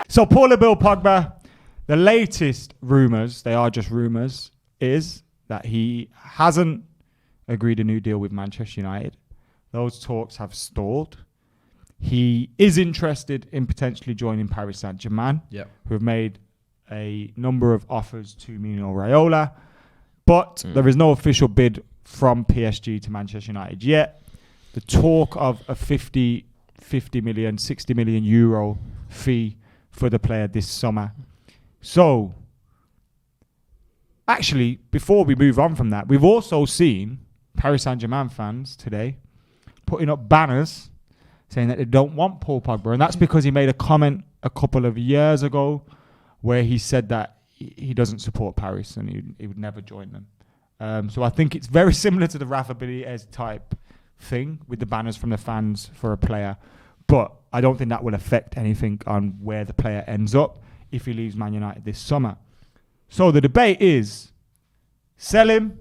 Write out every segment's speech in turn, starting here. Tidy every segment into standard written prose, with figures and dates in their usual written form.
So Paul Pogba, the latest rumours, they are just rumours, is that he hasn't agreed a new deal with Manchester United. Those talks have stalled. He is interested in potentially joining Paris Saint-Germain, who have made a number of offers to Mino Raiola, but there is no official bid from PSG to Manchester United yet. The talk of a 50 million, 60 million euro fee for the player this summer. So, actually, before we move on from that, we've also seen Paris Saint-Germain fans today putting up banners saying that they don't want Paul Pogba. And that's because he made a comment a couple of years ago where he said that he doesn't support Paris and he would never join them. So I think it's very similar to the Rafa Benitez type thing with the banners from the fans for a player. But I don't think that will affect anything on where the player ends up if he leaves Man United this summer. So the debate is sell him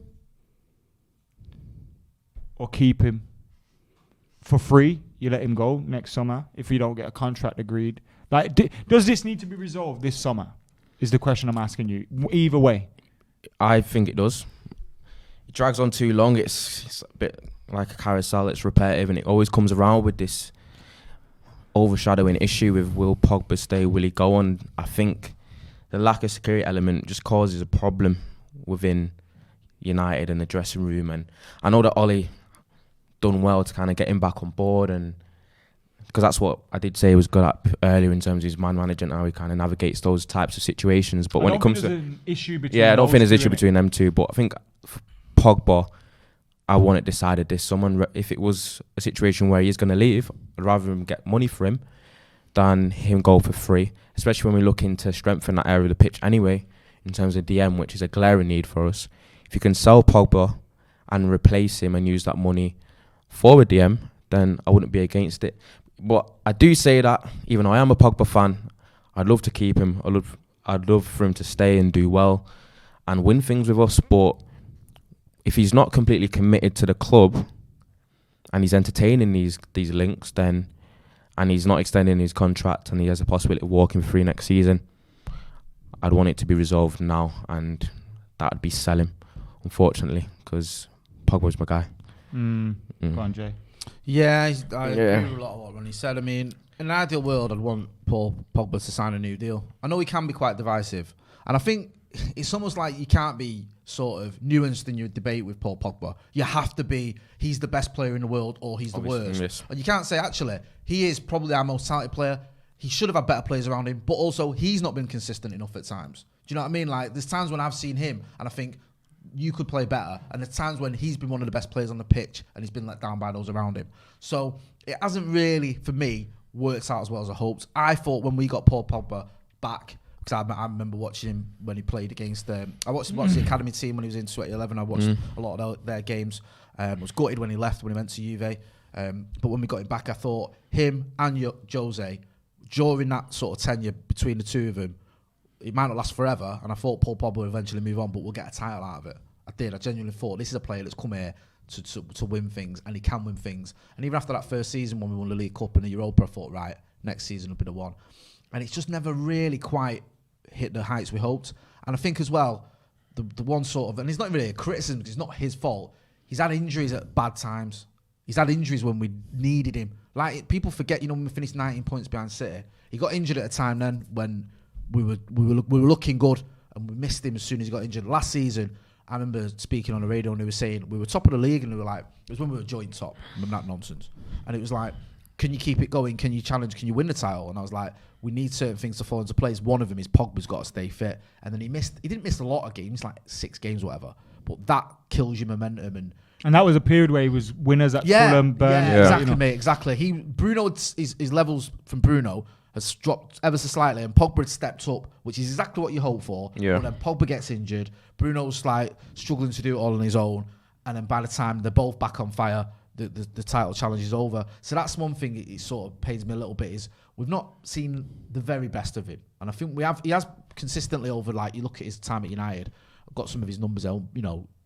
or keep him for free. You let him go next summer if you don't get a contract agreed. Like, does this need to be resolved this summer? Is the question I'm asking you. Either way. I think it does. It drags on too long. It's a bit like a carousel. It's repetitive and it always comes around with this overshadowing issue with will Pogba stay, will he go on? I think the lack of security element just causes a problem within United and the dressing room. And I know that Ollie done well to kind of get him back on board, and because that's what I did say he was good at earlier in terms of his man management, how he kind of navigates those types of situations. But when it comes to an issue between I don't think there's an issue between them two. But I think for Pogba, I want it decided this summer. If it was a situation where he's going to leave, I'd rather him get money for him than him go for free, especially when we look into strengthening that area of the pitch anyway, in terms of DM, which is a glaring need for us. If you can sell Pogba and replace him and use that money for a DM, then I wouldn't be against it. But I do say that, even though I am a Pogba fan, I'd love to keep him. I'd love for him to stay and do well and win things with us. But if he's not completely committed to the club and he's entertaining these links, then, and he's not extending his contract and he has a possibility of walking free next season, I'd want it to be resolved now, and that'd be sell him, unfortunately, because Pogba's my guy. Go on, Jay. Yeah, I agree with a lot of what Ronnie said. I mean, in an ideal world, I'd want Paul Pogba to sign a new deal. I know he can be quite divisive, and I think it's almost like you can't be sort of nuanced in your debate with Paul Pogba. You have to be, he's the best player in the world or he's obviously the worst. Yes. And you can't say, actually, he is probably our most talented player. He should have had better players around him, but also he's not been consistent enough at times. Do you know what I mean? Like, there's times when I've seen him and I think, you could play better, and there's times when he's been one of the best players on the pitch and he's been let down by those around him. So it hasn't really, for me, worked out as well as I hoped. I thought when we got Paul Pogba back, because I remember watching him when he played against I watched the academy team when he was in 2011. I watched a lot of their games. Was gutted when he left, when he went to Juve. But when we got him back, I thought him and Jose, during that sort of tenure between the two of them, it might not last forever, and I thought Paul Pogba would eventually move on, but we'll get a title out of it. I did. I genuinely thought this is a player that's come here to win things, and he can win things. And even after that first season when we won the League Cup and the Europa, I thought, right, next season will be the one. And it's just never really quite hit the heights we hoped. And I think as well, the one sort of, and it's not really a criticism, because it's not his fault, he's had injuries at bad times. He's had injuries when we needed him. Like, people forget, when we finished 19 points behind City, he got injured at a time then when we were looking good, and we missed him as soon as he got injured. Last season, I remember speaking on the radio and they were saying we were top of the league, and they were like, it was when we were joint top, remember that nonsense? And it was like, can you keep it going? Can you challenge? Can you win the title? And I was like, we need certain things to fall into place. One of them is Pogba's got to stay fit. And then he didn't miss a lot of games, like 6 games, whatever. But that kills your momentum. And that was a period where he was winners at Fulham, Burnley. Yeah, exactly, mate, exactly. Bruno, his levels from Bruno has dropped ever so slightly, and Pogba had stepped up, which is exactly what you hope for. Yeah. But then Pogba gets injured, Bruno's like struggling to do it all on his own, and then by the time they're both back on fire, the title challenge is over. So that's one thing it sort of pains me a little bit, is we've not seen the very best of him. And I think he has consistently over, like, you look at his time at United, I've got some of his numbers out,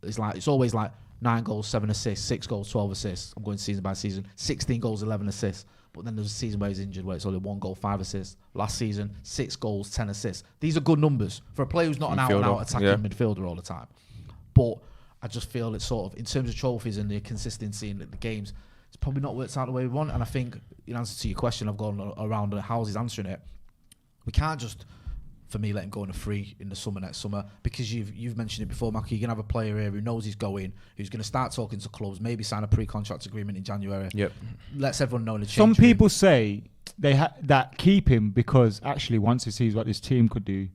it's always like 9 goals, 7 assists, 6 goals, 12 assists. I'm going season by season. 16 goals, 11 assists. But then there's a season where he's injured, where it's only 1 goal, 5 assists. Last season, 6 goals, 10 assists. These are good numbers for a player who's not an out-and-out attacking midfielder all the time. But I just feel it's sort of, in terms of trophies and the consistency in the games, it's probably not worked out the way we want. And I think, in answer to your question, I've gone around how he's answering it. We can't just, for me, let him go on a free in the summer next summer, because you've mentioned it before, Mackie. You're going to have a player here who knows he's going, who's going to start talking to clubs, maybe sign a pre-contract agreement in January. Yep. Lets everyone know in the change Some people room. say that keep him because actually once he sees what this team could do,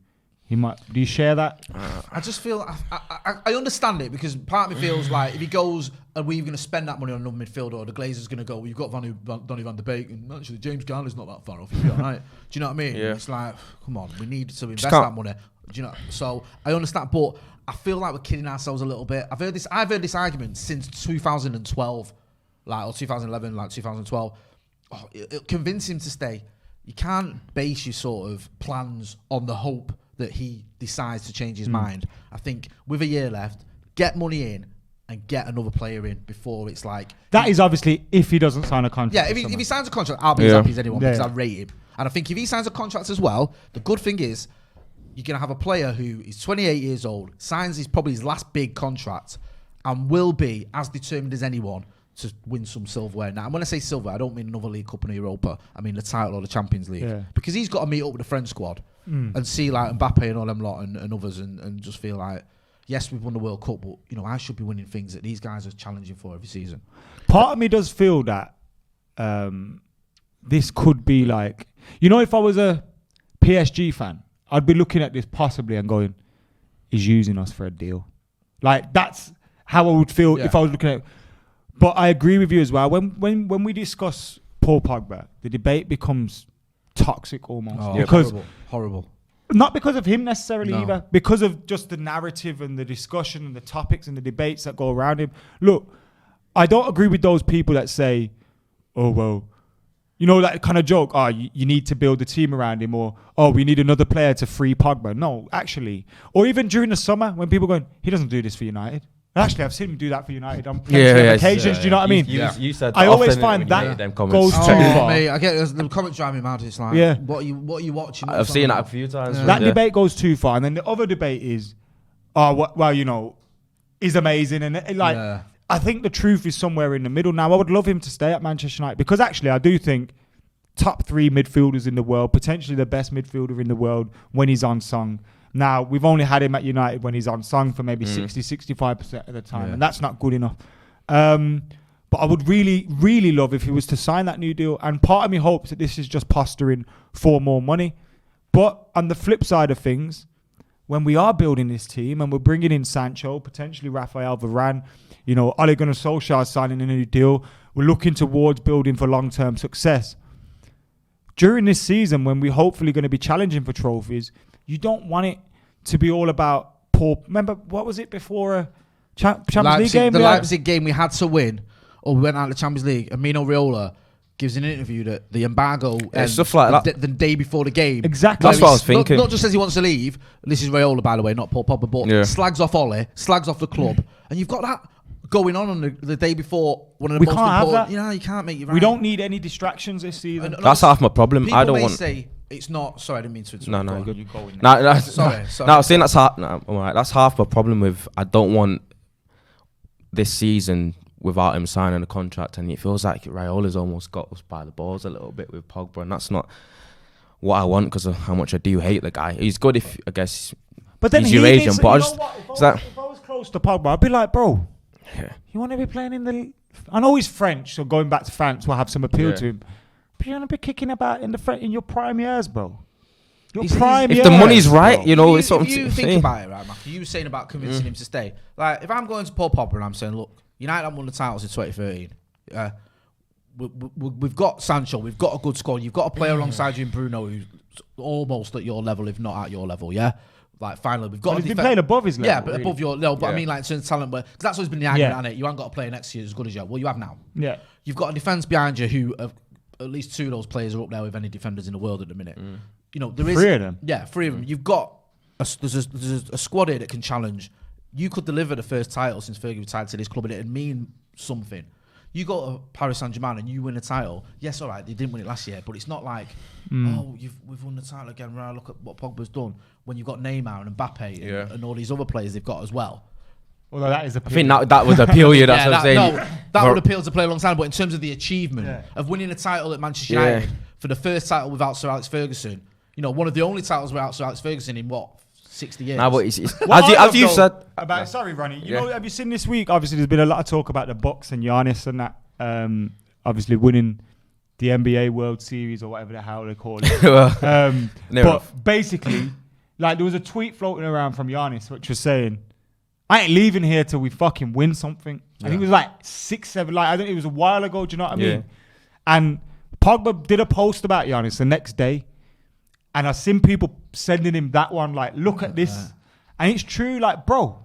he might. Do you share that? I just feel I understand it, because part of me feels like if he goes and we're going to spend that money on another midfielder, or the Glazers going to go, well, you've got Donny van de Beek, and actually James Garner's not that far off. You'll be all right. Do you know what I mean? Yeah. It's like, come on, we need to invest that money. Do you know? So I understand, but I feel like we're kidding ourselves a little bit. I've heard this argument since 2012, or 2011, 2012. Oh, it'll convince him to stay. You can't base your sort of plans on the hope that he decides to change his mind. I think with a year left, get money in and get another player in before it's like... That is obviously if he doesn't sign a contract. Yeah, if he signs a contract, I'll be as happy as anyone, because I rate him. And I think if he signs a contract as well, the good thing is you're going to have a player who is 28 years old, signs probably his last big contract, and will be as determined as anyone to win some silverware. Now, when I say silver, I don't mean another League Cup in Europa. I mean the title or the Champions League. Yeah. Because he's got to meet up with the French squad and see like Mbappe and all them lot and others and just feel like, yes, we've won the World Cup, but I should be winning things that these guys are challenging for every season. Part of me does feel that this could be like, if I was a PSG fan, I'd be looking at this possibly and going, he's using us for a deal. Like, that's how I would feel if I was looking at it. But I agree with you as well. When we discuss Paul Pogba, the debate becomes toxic almost. Because horrible. Not because of him necessarily either, because of just the narrative and the discussion and the topics and the debates that go around him. Look, I don't agree with those people that say, oh, well, that kind of joke, you need to build a team around him, or, we need another player to free Pogba. No, actually. Or even during the summer when people are going, he doesn't do this for United. Actually, I've seen him do that for United on plenty of occasions. Do you know what I mean? You said I always find that goes too far. Mate, I get the comments drive me mad. It's like, what are you watching? I've seen that a few times. That debate goes too far. And then the other debate is, he's amazing. And I think the truth is somewhere in the middle. Now, I would love him to stay at Manchester United, because actually I do think top 3 midfielders in the world, potentially the best midfielder in the world when he's on song. Now, we've only had him at United when he's on song for maybe 60-65% of the time, and that's not good enough. But I would really, really love if he was to sign that new deal. And part of me hopes that this is just posturing for more money. But on the flip side of things, when we are building this team and we're bringing in Sancho, potentially Rafael Varane, Ole Gunnar Solskjaer signing a new deal, we're looking towards building for long-term success. During this season, when we're hopefully going to be challenging for trophies, you don't want it to be all about Paul. Remember, what was it before a Champions League game? The Leipzig game we had to win, or we went out of the Champions League, and Mino Raiola gives an interview that the embargo stuff like that the day before the game. Exactly. That's what I was thinking. Not just says he wants to leave. This is Raiola, by the way, not Paul Pogba, but slags off Ole, slags off the club. And you've got that going on the day before one of the most important... You can't make it right. We don't need any distractions this season. That's half my problem. I don't want... say it's not... Sorry, I didn't mean to interrupt. No, good. You go in there. Sorry. No, I'm saying that's half... No, all right, that's half my problem with... I don't want this season without him signing a contract, and it feels like Raiola's almost got us by the balls a little bit with Pogba, and that's not what I want because of how much I do hate the guy. He's good if, I guess, but then he's Eurasian, but I just... If I was close to Pogba, I'd be like, bro, you want to be playing in the... I know he's French, so going back to France will have some appeal to him. But you want to be kicking about in your prime years, bro. If the money's right, bro. It's something. If you think about it, right, Matthew, you were saying about convincing him to stay. Like, if I'm going to Paul Pogba and I'm saying, look, United haven't won the titles in 2013. We've got Sancho, we've got a good squad. You've got a player alongside you in Bruno who's almost at your level, if not at your level, yeah? Like, finally, we've got... He's been playing above his level. Yeah, but really. Above your level. But I mean, like, in terms of talent, because that's always been the argument, hasn't it? You haven't got a player next to you as good as you. Well, you have now. Yeah. You've got a defence behind you who... at least 2 of those players are up there with any defenders in the world at the minute. There is 3 of them. Yeah, 3 of them. You've got there's a squad here that can challenge. You could deliver the first title since Fergie retired to this club, and it'd mean something. You go to Paris Saint-Germain and you win a title. Yes, all right, they didn't win it last year, but it's not like, we've won the title again. Right, look at what Pogba's done. When you've got Neymar and Mbappe and all these other players they've got as well. Although that is I think that would appeal you. That's what I'm saying. No, that would appeal to play alongside. But in terms of the achievement of winning a title at Manchester United for the first title without Sir Alex Ferguson, one of the only titles without Sir Alex Ferguson in 60 years. Nah, but it's as you said. Sorry, Ronnie. Have you seen this week? Obviously, there's been a lot of talk about the Bucks and Giannis and that. Obviously, winning the NBA World Series or whatever the hell they call it. But basically, like there was a tweet floating around from Giannis which was saying, "I ain't leaving here till we fucking win something." I think it was like 6, 7. Like I think it was a while ago. Do you know what I mean? And Pogba did a post about Giannis the next day, and I've seen people sending him that one. Like, look at this, and it's true. Like, bro.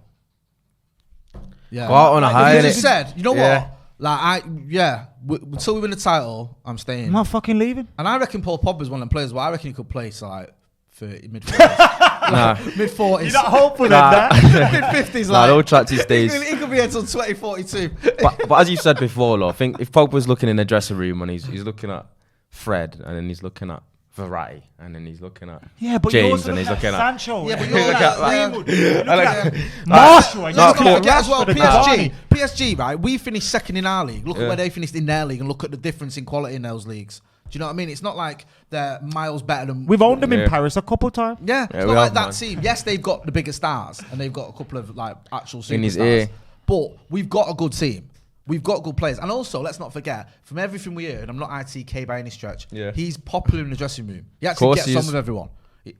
Yeah. Go out on a high. He said, you know what? Like, until we win the title, I'm staying. I'm not fucking leaving. And I reckon Paul Pogba's one of them players. Well, I reckon he could play to like 30, mid-40s. Mid-40s. You're not hopeful in that? Mid-50s. Nah, don't track his days. He could be here till 2042. but as you said before, though, I think if Pogba's looking in the dressing room and he's looking at Fred and then he's looking at Verratti and then he's looking at James and he's looking at Sancho. Yeah, but you're looking at Marshall. As well, PSG, right? We finished second in our league. Look at where they finished in their league and look at the difference in quality in those leagues. Do you know what I mean? It's not like they're miles better than... We've owned them in Paris a couple of times. Yeah, it's not like that team. Yes, they've got the bigger stars and they've got a couple of like actual superstars. But we've got a good team. We've got good players. And also, let's not forget, from everything we heard, I'm not ITK by any stretch, he's popular in the dressing room. He actually gets on with everyone.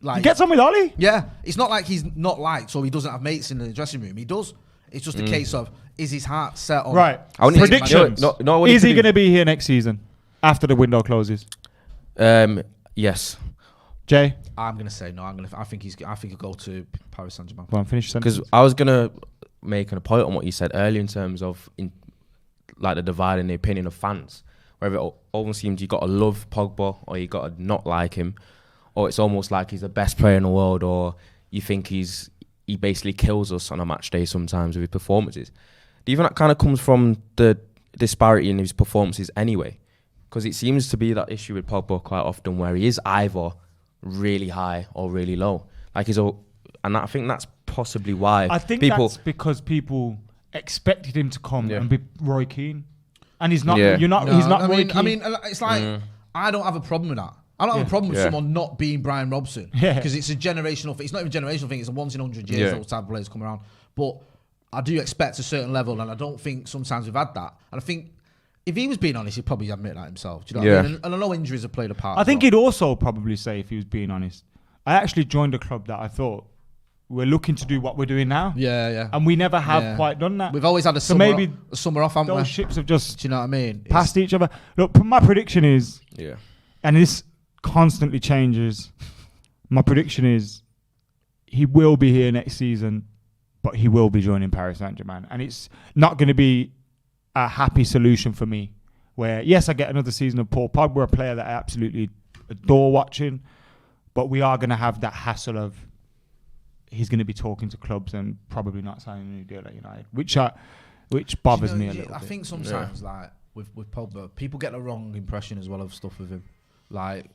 Like, he gets on with Ollie? Yeah. It's not like he's not liked or he doesn't have mates in the dressing room. He does. It's just a case of, is his heart set on... Right. Predictions. Is he going to be here next season after the window closes? Yes. Jay? I'm going to say no. I think he'll go to Paris Saint-Germain. Go on, finish sentence. Because I was going to make a point on what you said earlier in terms of... like the divide in the opinion of fans, where it almost seems you got to love Pogba or you got to not like him, or it's almost like he's the best player in the world, or you think he basically kills us on a match day sometimes with his performances. Do you think that kind of comes from the disparity in his performances anyway? Because it seems to be that issue with Pogba quite often where he is either really high or really low. Like and I think that's possibly why that's because people expected him to come and be Roy Keane, and he's not. He's not Roy Keane. I mean, it's like I don't have a problem with that. I don't have a problem with someone not being Brian Robson because it's a generational thing. It's not even a generational thing. It's a once in 100 years those type of players come around. But I do expect a certain level, and I don't think sometimes we've had that. And I think if he was being honest, he'd probably admit that himself. Do you know what I mean? And I know injuries have played a part. I think he'd also probably say, if he was being honest, I actually joined a club that I thought we're looking to do what we're doing now. Yeah. And we never have quite done that. We've always had a summer off, haven't we? Those ships have just, do you know what I mean? Passed each other. Look, my prediction is, and this constantly changes, my prediction is he will be here next season, but he will be joining Paris Saint-Germain. And it's not going to be a happy solution for me, where, yes, I get another season of Paul Pogba, a player that I absolutely adore watching, but we are going to have that hassle of he's going to be talking to clubs and probably not signing a new deal at United, which bothers me a little bit. I think sometimes, like, with Pogba, people get the wrong impression as well of stuff with him. Like,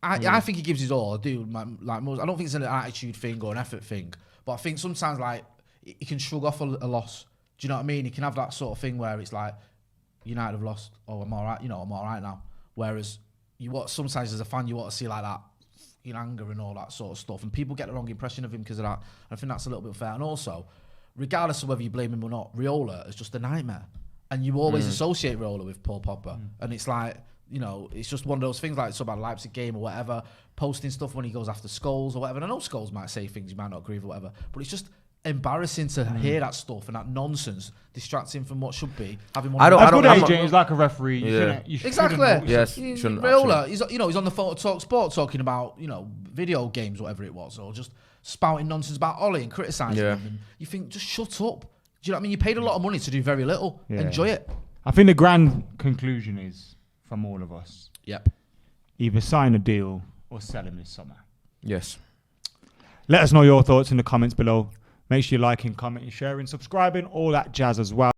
I think he gives his all. I do. I don't think it's an attitude thing or an effort thing, but I think sometimes, like, he can shrug off a loss. Do you know what I mean? He can have that sort of thing where it's like, United have lost. Oh, I'm all right. I'm all right now. Whereas sometimes as a fan, you want to see like that anger and all that sort of stuff. And people get the wrong impression of him because of that. I think that's a little bit fair. And also, regardless of whether you blame him or not, Raiola is just a nightmare. And you always associate Raiola with Paul Pogba. And it's like, it's just one of those things like about a Leipzig game or whatever, posting stuff when he goes after Scholes or whatever. And I know Scholes might say things you might not agree with or whatever, but it's just embarrassing to hear that stuff and that nonsense distract him from what should be having one. A good agent is like a referee. You exactly. Yes. Raiola, he's on the phone to Talk Sport talking about video games, whatever it was, or just spouting nonsense about Ollie and criticising him. And you think, just shut up. Do you know what I mean? You paid a lot of money to do very little. Yeah. Enjoy it. I think the grand conclusion is from all of us. Yep. Either sign a deal or sell him this summer. Yes. Let us know your thoughts in the comments below. Make sure you're liking, commenting, sharing, subscribing, all that jazz as well.